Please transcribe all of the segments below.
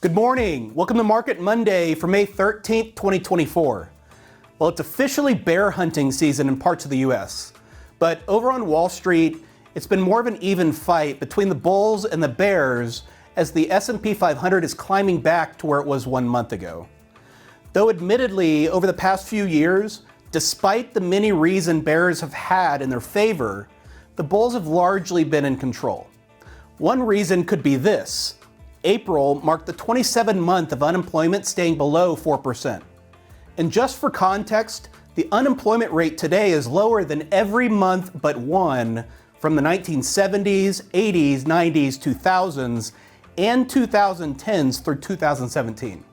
Good morning. Welcome to Market Monday for May 13th, 2024. Well, it's officially bear hunting season in parts of the U.S. But over on Wall Street, it's been more of an even fight between the bulls and the bears as the S&P 500 is climbing back to where it was 1 month ago. Though admittedly, over the past few years, despite the many reasons bears have had in their favor, the bulls have largely been in control. One reason could be this. April marked the 27th month of unemployment staying below 4%. And just for context, the unemployment rate today is lower than every month but one from the 1970s, 80s, 90s, 2000s, and 2010s through 2017.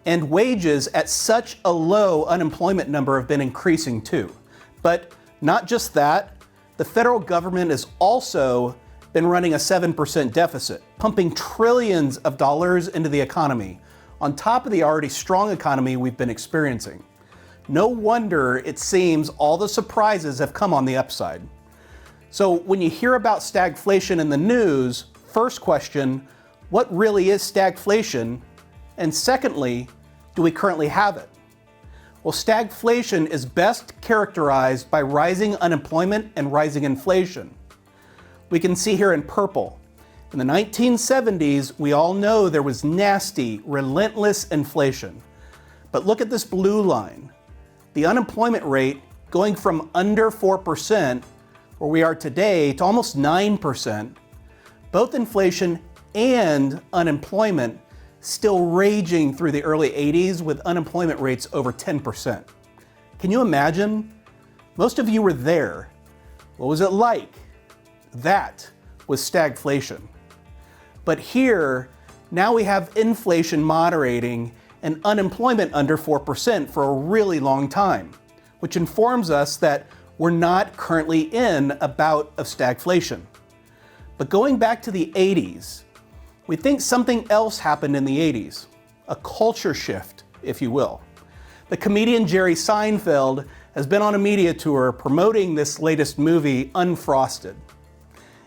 And wages at such a low unemployment number have been increasing too. But not just that, the federal government has also been running a 7% deficit, pumping trillions of dollars into the economy, on top of the already strong economy we've been experiencing. No wonder it seems all the surprises have come on the upside. So when you hear about stagflation in the news, first question, what really is stagflation? And secondly, do we currently have it? Well, stagflation is best characterized by rising unemployment and rising inflation. We can see here in purple. In the 1970s, we all know there was nasty, relentless inflation. But look at this blue line. The unemployment rate going from under 4%, where we are today, to almost 9%. Both inflation and unemployment still raging through the early 80s with unemployment rates over 10%. Can you imagine? Most of you were there. What was it like? That was stagflation. But here, now we have inflation moderating and unemployment under 4% for a really long time, which informs us that we're not currently in a bout of stagflation. But going back to the 80s, we think something else happened in the 80s, a culture shift, if you will. The comedian Jerry Seinfeld has been on a media tour promoting this latest movie, Unfrosted.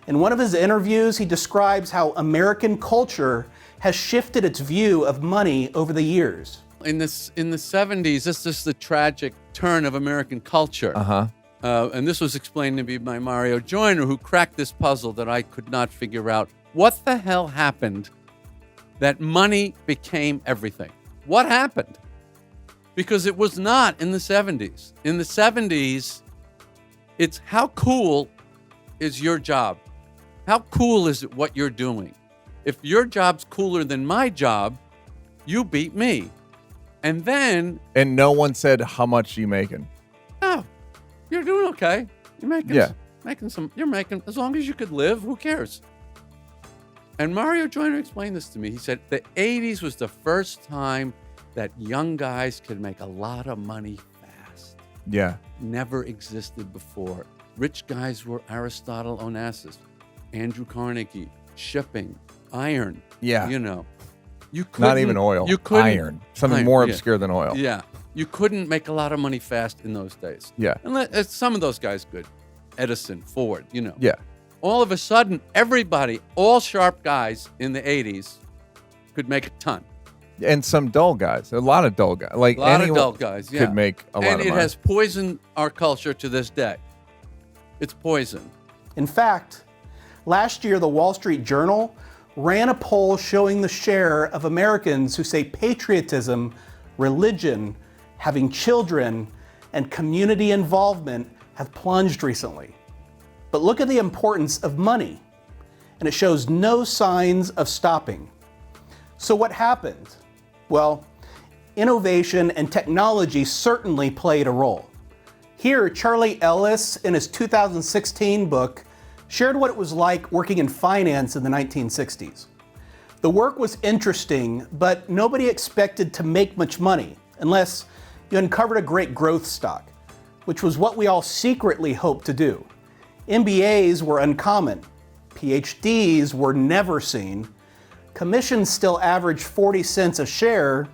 In one of his interviews, he describes how American culture has shifted its view of money over the years. In the 70s, this is the tragic turn of American culture. And this was explained to me by Mario Joyner, who cracked this puzzle that I could not figure out. What the hell happened that money became everything? What happened? Because it was not in the 70s. In the 70s, it's how cool is your job? How cool is it what you're doing? If your job's cooler than my job, you beat me. And then... And no one said, how much are you making? Oh, you're doing okay. You're making, as long as you could live, who cares? And Mario Joyner explained this to me. He said the 80s was the first time that young guys could make a lot of money fast. Yeah. Never existed before. Rich guys were Aristotle Onassis, Andrew Carnegie, shipping, iron. Yeah. You know, you couldn't. Not even oil. You couldn't. Iron. Something more obscure than oil. Yeah. You couldn't make a lot of money fast in those days. Yeah. And some of those guys could. Edison, Ford, you know. Yeah. All of a sudden, everybody, all sharp guys in the 80s could make a ton. And some dull guys. A lot of dull guys. Like a lot anyone of dull guys, yeah. could make a lot of money. And it has poisoned our culture to this day. It's poison. In fact, last year, the Wall Street Journal ran a poll showing the share of Americans who say patriotism, religion, having children, and community involvement have plunged recently. But look at the importance of money, and it shows no signs of stopping. So what happened? Well, innovation and technology certainly played a role. Here, Charlie Ellis, in his 2016 book, shared what it was like working in finance in the 1960s. The work was interesting, but nobody expected to make much money unless you uncovered a great growth stock, which was what we all secretly hoped to do. MBAs were uncommon. PhDs were never seen. Commissions still averaged 40 cents a share.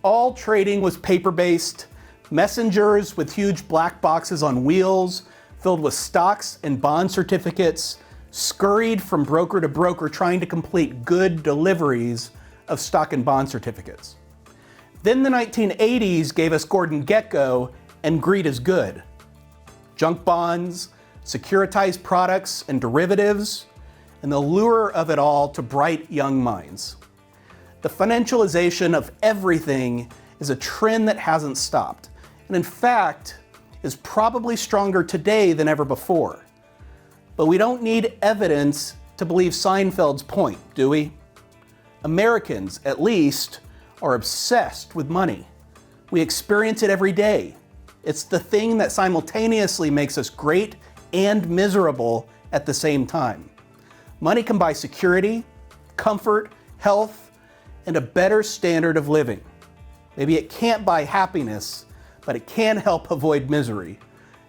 All trading was paper-based. Messengers with huge black boxes on wheels filled with stocks and bond certificates scurried from broker to broker trying to complete good deliveries of stock and bond certificates. Then the 1980s gave us Gordon Gekko and greed is good. Junk bonds, securitized products and derivatives, and the lure of it all to bright young minds. The financialization of everything is a trend that hasn't stopped, and in fact, is probably stronger today than ever before. But we don't need evidence to believe Seinfeld's point, do we? Americans, at least, are obsessed with money. We experience it every day. It's the thing that simultaneously makes us great and miserable at the same time. Money can buy security, comfort, health, and a better standard of living. Maybe it can't buy happiness, but it can help avoid misery.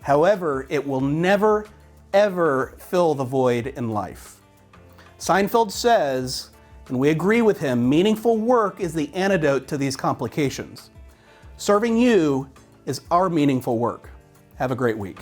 However, it will never, ever fill the void in life. Seinfeld says, and we agree with him, meaningful work is the antidote to these complications. Serving you is our meaningful work. Have a great week.